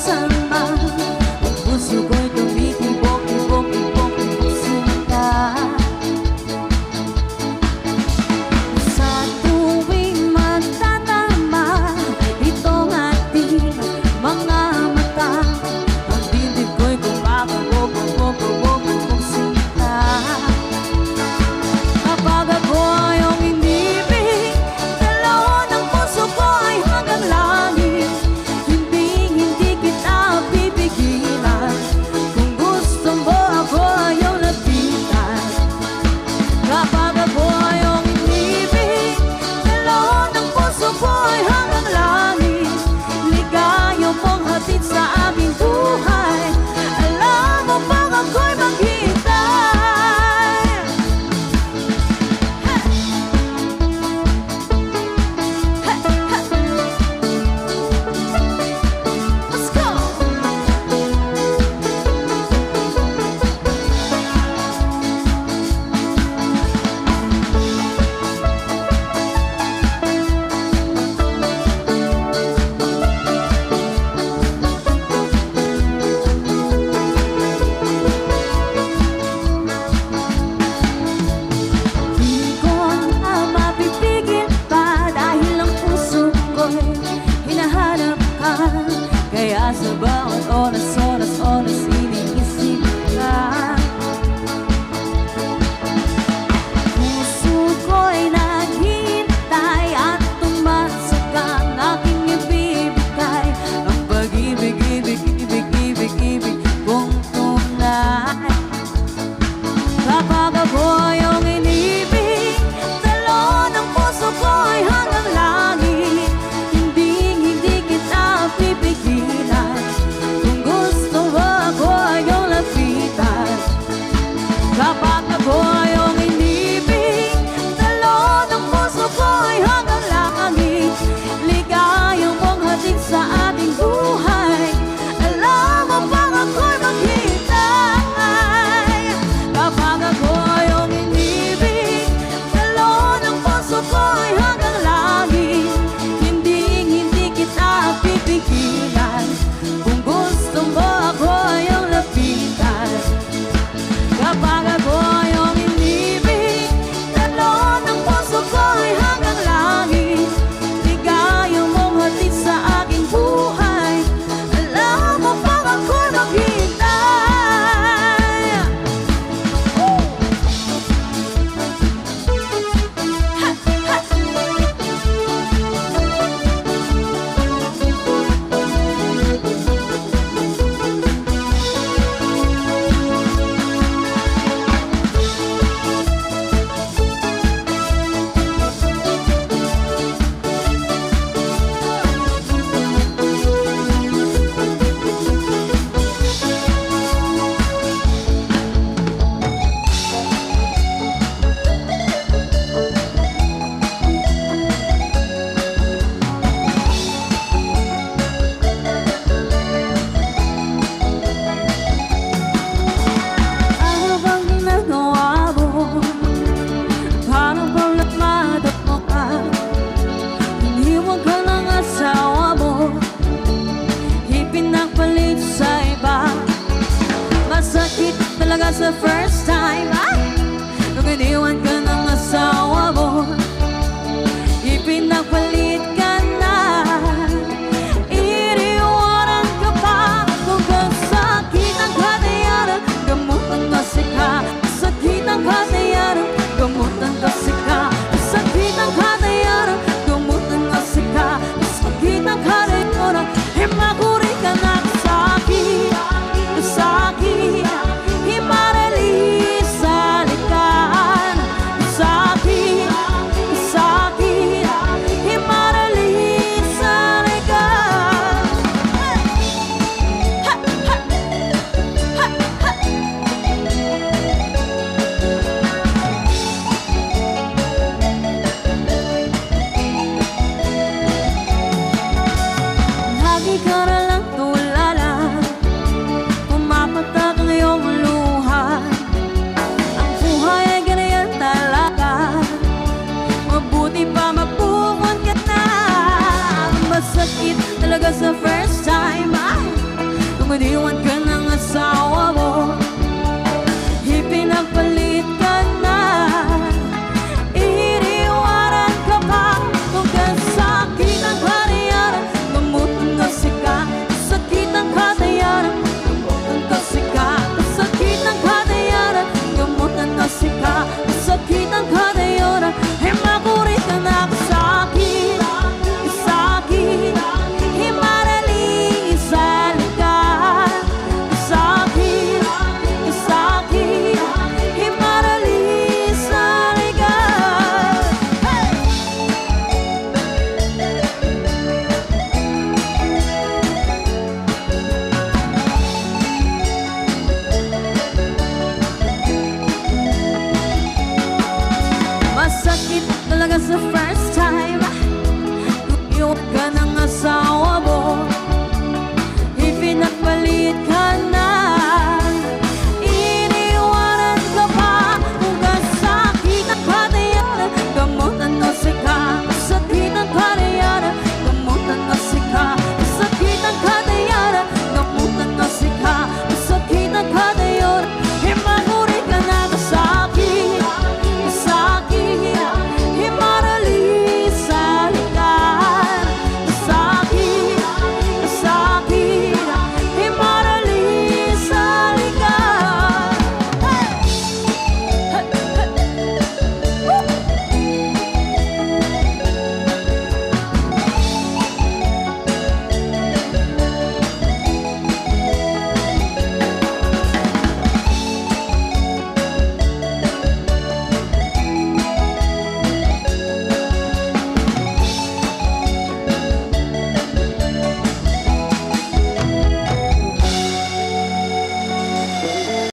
sama. Ang puso ko'y tumitibok-tibok-tibok-tibok sinta. Sa tuwing magtatama itong ating mga mata, ang dibdib ko'y kumakabog-bog-bog-bog sinta. Kapag ako ay iyong inibig, dalaw ng puso ko ay hanggang langit. Hindi kita pipigilan. Kung gusto mo ako ay iyong lapitan. Kapag ako ay iyong inibig, dalaw ng puso ko ay hanggang langit. Ligayo mong hatid sa aming buhay. Alam mo bang ako'y maghintay? Let's go! Di ko na mapipigil pa dahil ang puso ko'y hinahanap ka. Kaya sa bawat oras iniisip ka. Puso ko'y naghihintay at tumasak ang aking ibibigay. Ang pag-ibig, ibig, ibig, ibig, ibig kong tunay. Kapag ako ay iyong inibig, dalaw ng puso ko ay hanggang langit. Hindi kita pipigilan. Kung gusto mo ako ay iyong lapitan. Kapag ako ay iyong inibig, dalaw ng puso ko ay hanggang langit. Ligayang mong hatid sa ating buhay. Alam mo bang ako'y maghintay? Kapag ako ay iyong inibig, dalaw ng puso ko ay hanggang langit. Hindi kita pipigilan. Kung gusto mo ako ay iyong lapitan. Kapag ako ay iyong inibig, dalaw ng puso ko ay hanggang langit. Ligayang mong hatid sa aking buhay. Alam mo bang ako'y maghintay? Ano bang ginagawa mo? Paano bang namadapa ka? Iniwan ka ng asawa mo, ipinagpalit sa iba. Masakit talaga sa first time, nung iniwan ka ng asawa mo, ipinagpalit ka na. Iniwanan ka pa. Kung kasakit ang kadayaran, gamutan kasi ka. Sakit ang kadayaran, gamutan kasi ka. Sakit ang kadayaran, gamutan kasi ka. Sakit ang kadayaran, himaguri ka na sakit. Sakit, himarali sa likan. Sakit, sakit, talaga sa first time. ka ng asawa,